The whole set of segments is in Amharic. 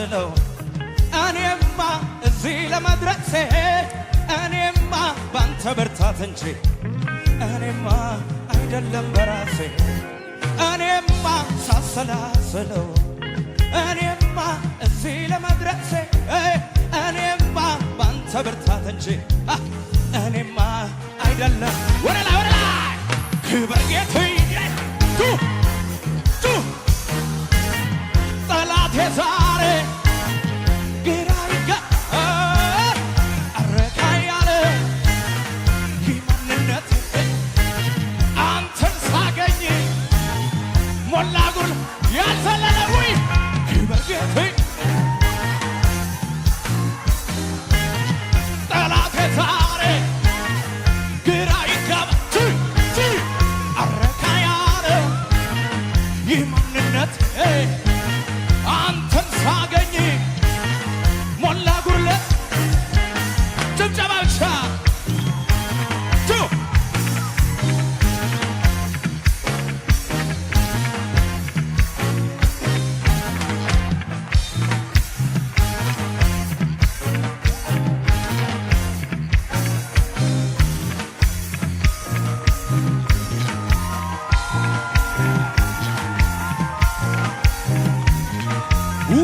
ስለው እኔማ እዚህ ለመድረሴ እኔማ ባንተ ብርታት እንጂ እኔማ አይደለም በራሴ እኔማ ሳሰላስለው እኔማ እዚህ ለመድረሴ እኔማ ባንተ ብርታት እንጂ እኔማ አይደለም ወደ ላይ ክብር ጌታዬ ጠላቴ ዛሬ ግራ ይገባ አረካ ያለ ማንነት አንተን ሳገኝ ሞላ ጉል ያልዘለለው ክብር ጌታዬ ጠላቴ ዛሬ ግራ ይገባ አረካ ያለ ማንነት አንተን ሳገኝ ሞላ ጉርለት ጭብጨባ ብቻ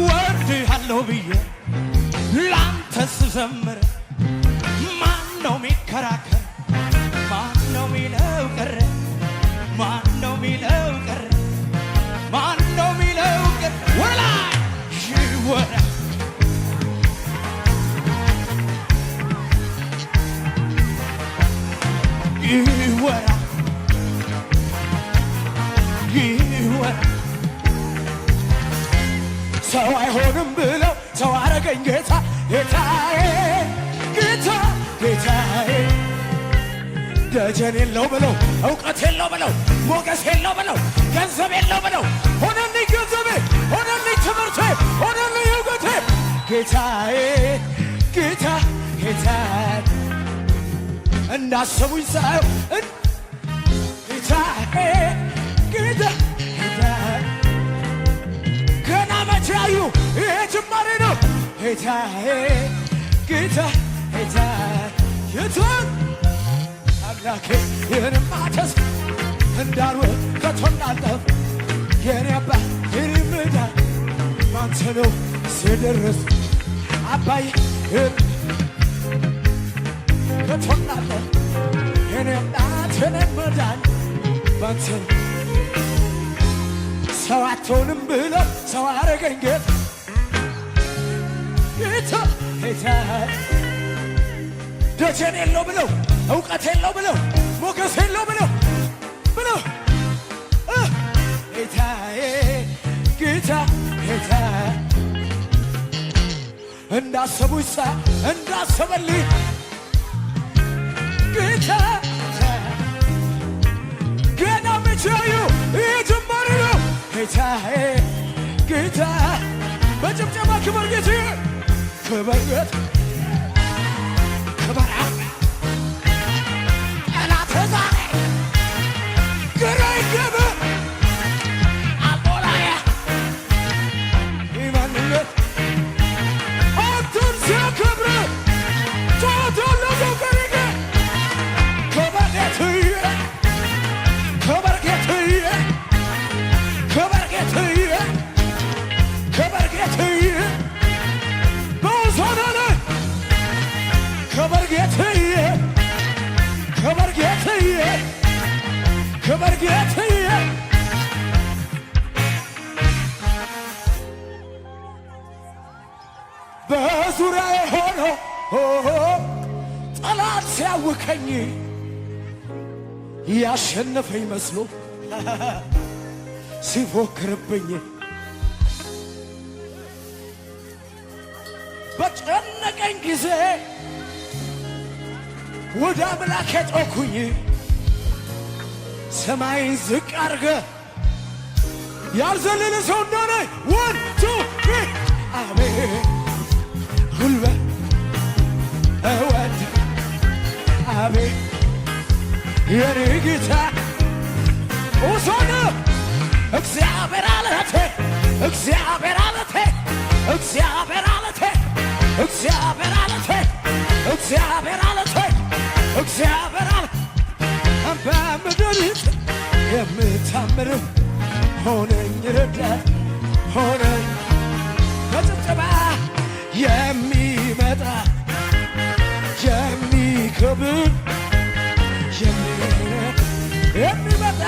ወድሃለሁ ብዬ ላንተ ስዘምር ማነው ሚከራከር ማነው ሚለው ቀረ ማነው ሚለው ቀረ ማነው ሚለው ቀረ ወላ ይወራ ይወራ ይወራ ሰው አይሆንም ብለው ሰው አረገኝ ጌታ ጌታዬ ጌታ ጌታዬ ደጀን የለው ብለው እውቀት የለው ብለው ሞገስ የለው ብለው ገንዘብ የለው ብለው ሆነልኝ ገንዘቤ ሆነልኝ ትምህርቴ ሆነልኝ እውቀቴ ጌታዬ ጌታ ጌታዬ እንዳሰቡኝ ሳየው ጌታዬ ጌታ ያዩ ይሄ ጅማሬ ነው ጌታዬ ጌታ ጌታ የቱን አምላኬ ይህንማ ተስፋ እንዳልወ ከቶ እንዳልጠፍ የኔ አባት የኔ መዳን ባንተ ነው ሲደርስ አባዬ ከቶ እንዳልጠፍ የኔ አባት የኔ መዳን ባንተ ነው ሰው አትሆንም ብለው ሰው አረገኝ ጌታ ጌታ ጌታ ደጀን የለው ብለው እውቀት የለው ብለው ሞገስ የለው ብለው ጌታዬ ጌታ ጌታ እንዳሰቡኝ እንዳሰበልኝ ጌታ ገና መቻዩ ይጀምር ነው ጌታዬ ጌታ በጭብጨባ ክብር ጌታ ክብር ጌታ ክብር ጠላት ዛሬ ግራ ይገባ አቦላያ ኢማንነት አንተን ሲያከብር ቶቶሎ ዘከሪገ ክብር ጌታዬ ክብር ጌታዬ ክብር ጌታዬ ክብር ጌታዬ በውሳኔ ላይ ክብር ጌታዬ ክብር ጌታዬ ክብር ጌታዬ በዙሪያዬ ሆኖ ጠላት ሲያውከኝ ያሸነፈኝ መስሎ ሲፎክርብኝ በጨነቀኝ ጊዜ ወደ አምላኬ ጮኩኝ ሰማይን ዝቅ አርገ ያልዘለለ ሰው እንደሆነ ወን ቱ አሜን ጉልበት እወድ አሜን የኔ ጌታ ሆሳዕና እግዚአብሔር አለቴ እግዚአብሔር አለቴ እግዚአብሔር አለቴ እግዚአብሔር አለቴ እግዚአብሔር አለቴ እግዚአብሔር አለ በምድር የምታምር ሆነኝ ረዳት ሆነኝ በጭብጨባ የሚመጣ የሚከብር የሚመጣ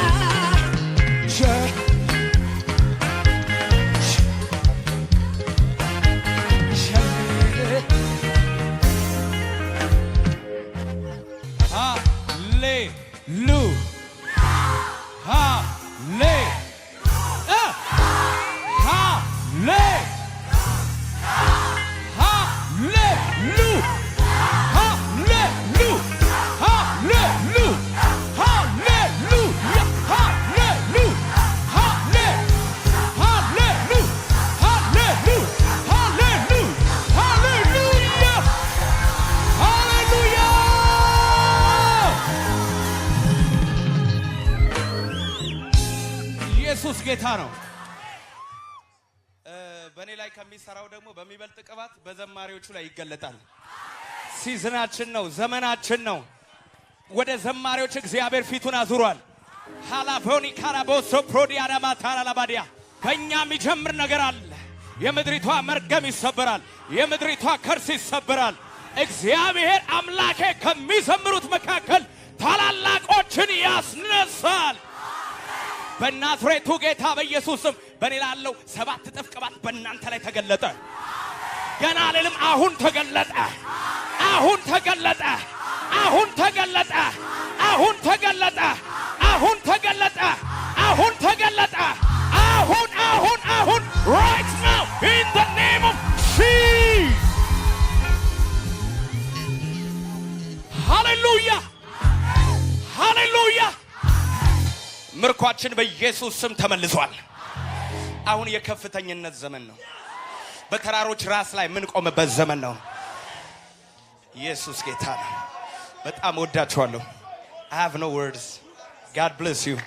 ኢየሱስ ጌታ ነው። በእኔ ላይ ከሚሰራው ደግሞ በሚበልጥ ቅባት በዘማሪዎቹ ላይ ይገለጣል። ሲዝናችን ነው፣ ዘመናችን ነው። ወደ ዘማሪዎች እግዚአብሔር ፊቱን አዙሯል። ሃላፎኒ ካራቦሶ ፕሮዲያዳማ ታራላባዲያ በእኛ የሚጀምር ነገር አለ። የምድሪቷ መርገም ይሰበራል። የምድሪቷ ከርስ ይሰበራል። እግዚአብሔር አምላኬ ከሚዘምሩት መካከል ታላላቆችን ያስነሳል። በናዝሬቱ ጌታ በኢየሱስ ስም በእኔ ላለው 7 እጥፍ ቅባት በእናንተ ላይ ተገለጠ። ገና አልልም፣ አሁን ተገለጠ። አሁን ተገለጠ። አሁን ተገለጠ። አሁን ተገለጠ። አሁን ተገለጠ። አሁን ተገለጠ። አሁን አሁን አሁን right now in the name of Jesus. Hallelujah. Hallelujah. ምርኳችን በኢየሱስ ስም ተመልሷል። አሁን የከፍተኝነት ዘመን ነው። በተራሮች ራስ ላይ ምን ቆመበት ዘመን ነው። ኢየሱስ ጌታ ነው። በጣም ወዳችኋለሁ። I have no words. God bless you.